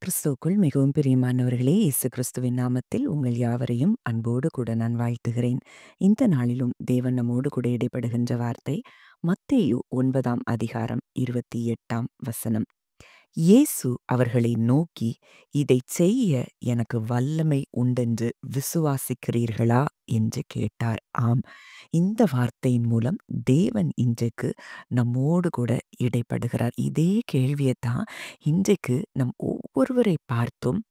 கிறிஸ்துவுக்குள் மிகவும் பிரியமானவர்களே, இயேசு கிறிஸ்துவின் நாமத்தில் உங்கள் யாவரையும் அன்போடு கூட நான் வாழ்த்துகிறேன். இந்த நாளிலும் தேவன் நம்மோடு கூட இடைப்படுகின்ற வார்த்தை மத்தேயு 9ஆம் அதிகாரம் 28ஆம் வசனம். இயேசு அவர்களை நோக்கி, "இதைச் செய்ய எனக்கு வல்லமை உண்டென்று விசுவாசிக்கிறீர்களா?" என்று கேட்டார். ஆம், இந்த வார்த்தையின் மூலம் தேவன் இன்றைக்கு நம்மோடு கூட இடைப்படுகிறார். இதே கேள்வியைத்தான் இன்றைக்கு நம் ஒவ்வொருவரை பார்த்தும்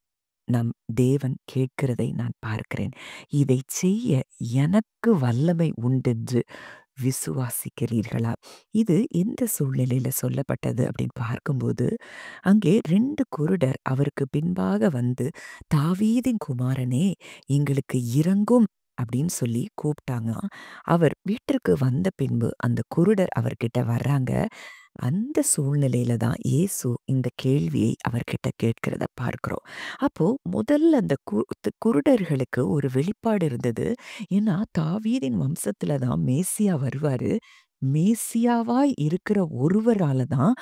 நம் தேவன் கேட்கிறதை நான் பார்க்கிறேன். "இதைச் செய்ய எனக்கு வல்லமை உண்டென்று விசுவாசிக்கிறீர்களா?" இது எந்த சூழ்நிலையில சொல்லப்பட்டது அப்படின்னு பார்க்கும்போது, அங்கே 2 குருடர் அவருக்கு பின்பாக வந்து, "தாவீதின் குமாரனே, எங்களுக்கு இரங்கும்" அப்படின்னு சொல்லி கூப்பிட்டாங்களாம். அவர் வீட்டிற்கு வந்த பின்பு அந்த குருடர் அவர்கிட்ட வர்றாங்க. அந்த சூழ்நிலையில தான் இயேசு இந்த கேள்வியை அவர்கிட்ட கேட்கிறத பார்க்கிறோம். அப்போ முதல்ல அந்த குருடர்களுக்கு ஒரு வெளிப்பாடு இருந்தது. ஏன்னா தாவீதின் வம்சத்துல தான் மேசியா வருவாரு. மேசியாவாய் இருக்கிற ஒருவரால தான்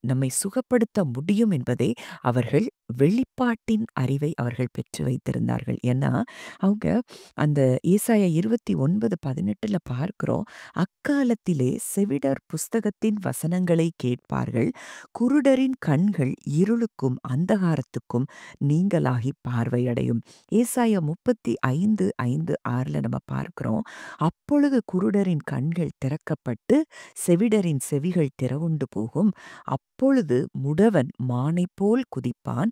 நம்மை சுகப்படுத்த முடியும் என்பதை அவர்கள் வெளிப்பாட்டின் அறிவை அவர்கள் பெற்று வைத்திருந்தார்கள். ஏன்னா அவங்க அந்த ஏசாயா 29:18 பார்க்கிறோம். "அக்காலத்திலே செவிடர் புஸ்தகத்தின் வசனங்களை கேட்பார்கள். குருடரின் கண்கள் இருளுக்கும் அந்தகாரத்துக்கும் நீங்கலாகி பார்வையடையும்." ஏசாயா 35:5-6 நம்ம பார்க்கிறோம். "அப்பொழுது குருடரின் கண்கள் திறக்கப்பட்டு செவிடரின் செவிகள் திறவுண்டு போகும். அப்பொழுது முடவன் மானைப் போல் குதிப்பான்.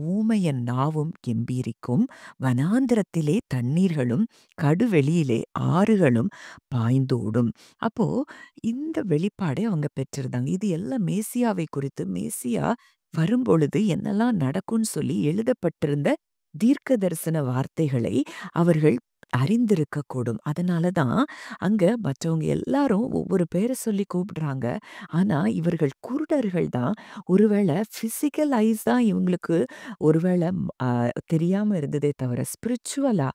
ஊமையன் நாவும் கெம்பீரிக்கும். வனாந்திரத்திலே தண்ணீர்களும் கடுவெளியிலே ஆறுகளும் பாய்ந்தோடும்." அப்போ இந்த வெளிப்பாடை அவங்க பெற்றிருந்தாங்க. இது எல்லாம் மேசியாவை குறித்து, மேசியா வரும்பொழுது என்னெல்லாம் நடக்கும்னு சொல்லி எழுதப்பட்டிருந்த தீர்க்க தரிசன வார்த்தைகளை அவர்கள் அறிந்திருக்கக்கூடும். அதனால தான் அங்க மற்றவங்க எல்லாரும் ஒவ்வொரு பேர சொல்லி கூப்பிடுறாங்க. ஆனா இவர்கள் குருடர்கள் தான். ஒருவேள பிசிக்கல் ஐஸ் தான் இவங்களுக்கு ஒருவேள அ தெரியாம இருந்ததே தவிர, ஸ்பிரிச்சுவலா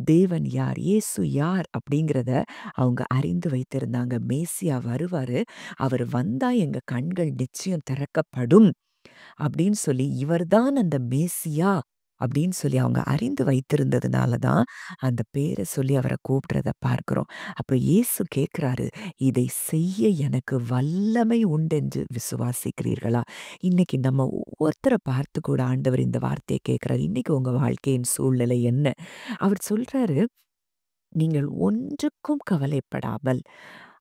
தேவன் யார்? இயேசு யார்? அப்படிங்கிறத அவங்க அறிந்து வைத்திருந்தாங்க. மேசியா வருவாரு. அவர் வந்தா எங்க கண்கள் நிச்சயம் திறக்கப்படும் அப்படின்னு சொல்லி, இவர்தான் அந்த மேசியா அப்படின்னு சொல்லி அவங்க அறிந்து வைத்திருந்ததுனால தான் அந்த பேர சொல்லி அவர கூப்பிடுறத பார்க்கிறோம். அப்ப இயேசு கேட்கிறாரு, "இதை செய்ய எனக்கு வல்லமை உண்டென்று விசுவாசிக்கிறீர்களா?" இன்னைக்கு நம்ம ஒவ்வொருத்தர பார்த்து கூட ஆண்டவர் இந்த வார்த்தைய கேட்கிறாரு. இன்னைக்கு உங்க வாழ்க்கையின் சூழ்நிலை என்ன? அவர் சொல்றாரு, "நீங்கள் ஒன்றுக்கும் கவலைப்படாமல்."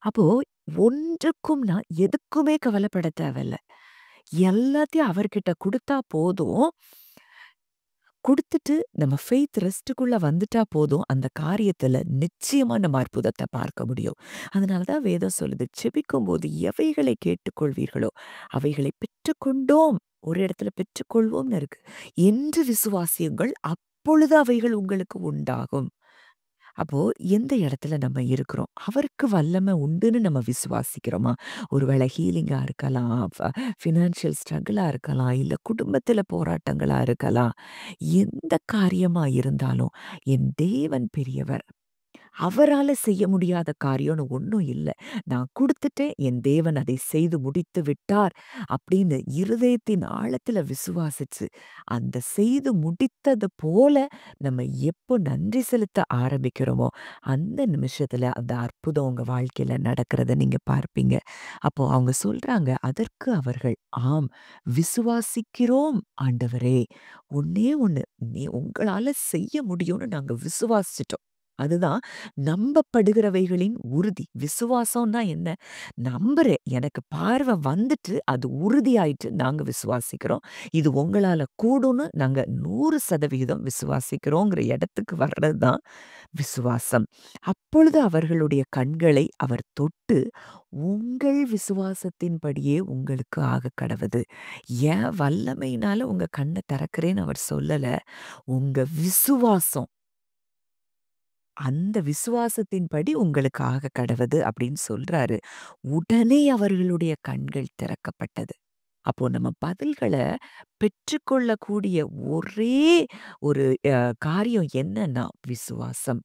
அப்போ ஒன்றுக்கும்னா எதுக்குமே கவலைப்பட தேவையில்ல. எல்லாத்தையும் அவர்கிட்ட குடுத்தா போதும். குடுத்துட்டு நம்ம ஃபெய்த் ரெஸ்ட்டுக்குள்ள வந்துட்டா போதும். அந்த காரியத்துல நிச்சயமா நம்ம அற்புதத்த பார்க்க முடியும். அதனால தான் வேதம் சொல்லுது, "செபிக்கும்போது எவைகளை கேட்டுக்கொள்வீர்களோ, அவைகளை பெற்றுக்கொண்டோம்." ஒரு இடத்துல பெற்றுக்கொள்வோம்னு இருக்கு. "என்று விசுவாசியுங்கள், அப்பொழுது அவைகள் உங்களுக்கு உண்டாகும்." அப்போ எந்த இடத்துல நம்ம இருக்கிறோம்? அவருக்கு வல்லமை உண்டுன்னு நம்ம விசுவாசிக்கிறோமா? ஒருவேளை ஹீலிங்கா இருக்கலாம், ஃபினான்ஷியல் ஸ்ட்ரகிளா இருக்கலாம், இல்ல குடும்பத்தில போராட்டங்களா இருக்கலாம். எந்த காரியமா இருந்தாலும், என் தேவன் பெரியவர். அவரால செய்ய முடியாத காரியம்னு ஒண்ணும் இல்ல. நான் குடுத்துட்டேன், என் தேவன் அதை செய்து முடித்து விட்டார் அப்படின்னு இருதயத்தின் ஆழத்துல விசுவாசிச்சு, அந்த செய்து முடித்தது போல நம்ம எப்போ நன்றி செலுத்த ஆரம்பிக்கிறோமோ, அந்த நிமிஷத்துல அந்த அற்புதம் உங்க வாழ்க்கையில நடக்கிறத நீங்க பார்ப்பீங்க. அப்போ அவங்க சொல்றாங்க, அதற்கு அவர்கள், "ஆம், விசுவாசிக்கிறோம் ஆண்டவரே. ஒண்ணே ஒண்ணு, உங்களால செய்ய முடியும்னு நாங்க விசுவாசிச்சுட்டோம்." அதுதான் நம்பப்படுகிறவைகளின் உறுதி. விசுவாசம்னா என்ன? நம்புறேன். எனக்கு பார்வை வந்துட்டு, அது உறுதியாயிட்டு நாங்க விசுவாசிக்கிறோம். இது உங்களால கூடும்னு நாங்க 100% விசுவாசிக்கிறோங்கிற இடத்துக்கு வர்றது தான் விசுவாசம். அப்பொழுது அவர்களுடைய கண்களை அவர் தொட்டு, "உங்கள் விசுவாசத்தின்படியே உங்களுக்கு ஆகக்கடவது." என் வல்லமையினால உங்க கண்ண திறக்கிறேன்னு அவர் சொல்லல. உங்க விசுவாசம், அந்த விசுவாசத்தின்படி உங்களுக்கு ஆகக்கடவது அப்படின்னு சொல்றாரு. உடனே அவர்களுடைய கண்கள் திறக்கப்பட்டது. அப்போ நம்ம பதில்கள பெற்றுக்கொள்ளக்கூடிய ஒரே ஒரு காரியம் என்னன்னா விசுவாசம்.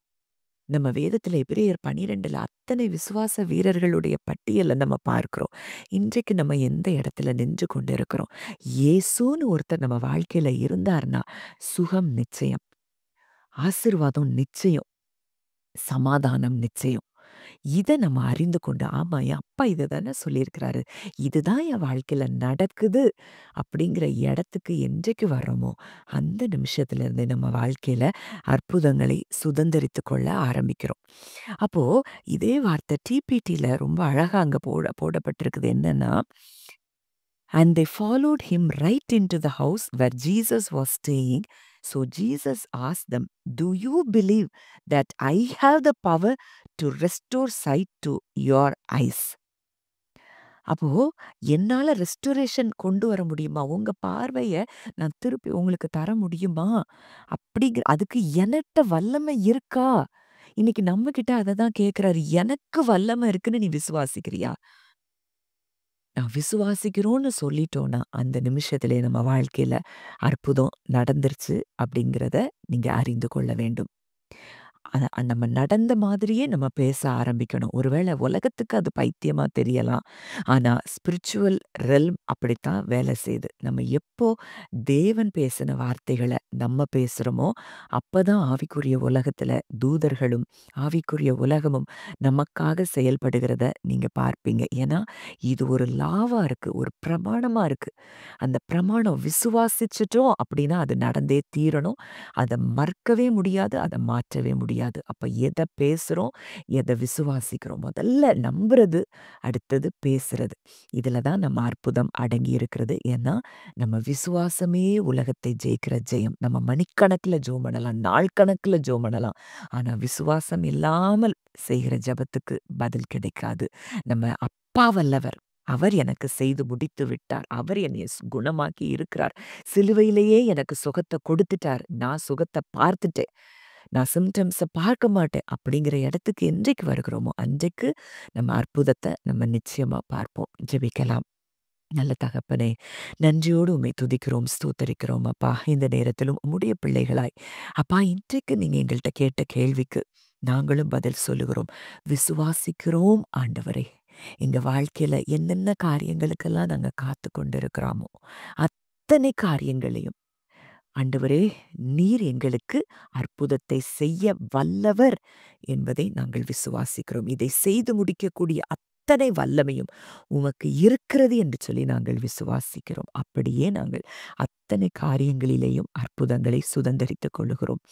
நம்ம வேதத்துல எபிரேயர் 12ல அத்தனை விசுவாச வீரர்களுடைய பட்டியல நம்ம பார்க்கிறோம். இன்றைக்கு நம்ம எந்த இடத்துல நின்று கொண்டிருக்கிறோம்? இயேசுன்னு ஒருத்தர் நம்ம வாழ்க்கையில இருந்தார்னா, சுகம் நிச்சயம், ஆசீர்வாதம் நிச்சயம், சமாதானம் நிச்சயம். இத நம்ம அறிந்து கொண்டு, ஆமா என் அப்பா இத தானே சொல்லியிருக்கிறாரு. இதுதான் என் வாழ்க்கையில நடக்குது அப்படிங்கிற இடத்துக்கு என்றைக்கு வர்றோமோ, அந்த நிமிஷத்துல இருந்து நம்ம வாழ்க்கையில அற்புதங்களை சுதந்தரித்துக் கொள்ள ஆரம்பிக்கிறோம். அப்போ இதே வார்த்தை டிபிடில ரொம்ப அழகா அங்க போடப்பட்டிருக்குது என்னன்னா, "And they followed him right into the house where Jesus was staying. So Jesus asked them, 'Do you believe that I have the power to restore sight to your eyes?'" அப்போ என்னால ரெஸ்டோரேஷன் கொண்டு வர முடியுமா? உங்க பார்வைய நான் திருப்பி உங்களுக்கு தர முடியுமா? அதுக்கு எனட்ட வல்லமை இருக்கா? இன்னைக்கு நம்மகிட்ட அததான் கேட்கிறாரு. எனக்கு வல்லமை இருக்குன்னு நீ விசுவாசிக்கிறியா? நான் விசுவாசிக்கிறோம்னு சொல்லிட்டோம்னா, அந்த நிமிஷத்திலே நம்ம வாழ்க்கையில அற்புதம் நடந்துருச்சு அப்படிங்கிறத நீங்க அறிந்து கொள்ள வேண்டும். நம்ம நடந்த மாதிரியே நம்ம பேச ஆரம்பிக்கணும். ஒருவேளை உலகத்துக்கு அது பைத்தியமா தெரியலாம். ஆனா ஸ்பிரிச்சுவல் ரெல்ம் அப்படித்தான் வேலை செய்யுது. நம்ம எப்போ தேவன் பேசின வார்த்தைகள நம்ம பேசுறோமோ, அப்பதான் ஆவிக்குரிய உலகத்துல தூதர்களும், ஆவிக்குரிய உலகமும் நமக்காக செயல்படுகிறத நீங்க பார்ப்பீங்க. ஏன்னா, இது ஒரு லாவா இருக்கு. ஒரு பிரமாணமா இருக்கு. அந்த பிரமாணம் விசுவாசிச்சுட்டோம் அப்படின்னா, அது நடந்தே தீரணும். அத மறுக்கவே முடியாது. அத மாற்றவே முடியாது. அப்ப எத பேசுறோம், எத விசுவாசிக்கிறோம். முதல்ல நம்புறது, அடுத்தது பேசுறது. இதுல தான் நம்ம அற்புதம் அடங்கி இருக்கிறது. ஏன்னா, நம்ம விசுவாசமே உலகத்தை ஜெயிக்கிற ஜெயம். நம்ம மணிக்கணக்குல ஜெபம் பண்ணலாம், நாள் கணக்குல ஜெபம் பண்ணலாம். ஆனா விசுவாசம் இல்லாமல் செய்கிற ஜெபத்துக்கு பதில் கிடைக்காது. நம்ம அப்பா வல்லவர். அவர் எனக்கு செய்து முடித்து விட்டார். அவர் என்னைய குணமாக்கி இருக்கிறார். சிலுவையிலேயே எனக்கு சுகத்த கொடுத்துட்டார். நான் சுகத்த பார்த்துட்டேன். நான் சிம்டம்ஸ பார்க்க மாட்டேன். அப்படிங்கிற இடத்துக்கு என்றைக்கு வருகிறோமோ, அன்றைக்கு நம்ம அற்புதத்த நம்ம நிச்சயமா பார்ப்போம். ஜெபிக்கலாம். நல்ல தகப்பனே, நன்றியோடு உம்மை துதிக்கிறோம், ஸ்தோத்தரிக்கிறோம் அப்பா. இந்த நேரத்திலும் உம்முடைய பிள்ளைகளாய், அப்பா இன்றைக்கு நீங்க எங்கள்ட்ட கேட்ட கேள்விக்கு நாங்களும் பதில் சொல்லுகிறோம். விசுவாசிக்கிறோம் ஆண்டவரே. எங்க வாழ்க்கையில என்னென்ன காரியங்களுக்கெல்லாம் நாங்க காத்து கொண்டிருக்கிறோமோ, அத்தனை காரியங்களையும் ஆண்டவரே, நீர் எங்களுக்கு அற்புதத்தை செய்ய வல்லவர் என்பதை நாங்கள் விசுவாசிக்கிறோம். இதை செய்து முடிக்கக்கூடிய அத்தனை வல்லமையும் உமக்கு இருக்கிறது என்று சொல்லி நாங்கள் விசுவாசிக்கிறோம். அப்படியே நாங்கள் அத்தனை காரியங்களிலேயும் அற்புதங்களை சுதந்தரித்துக் கொள்ளுகிறோம்.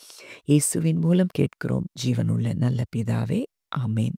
இயேசுவின் மூலம் கேட்கிறோம் ஜீவனுள்ள நல்ல பிதாவே. ஆமென்.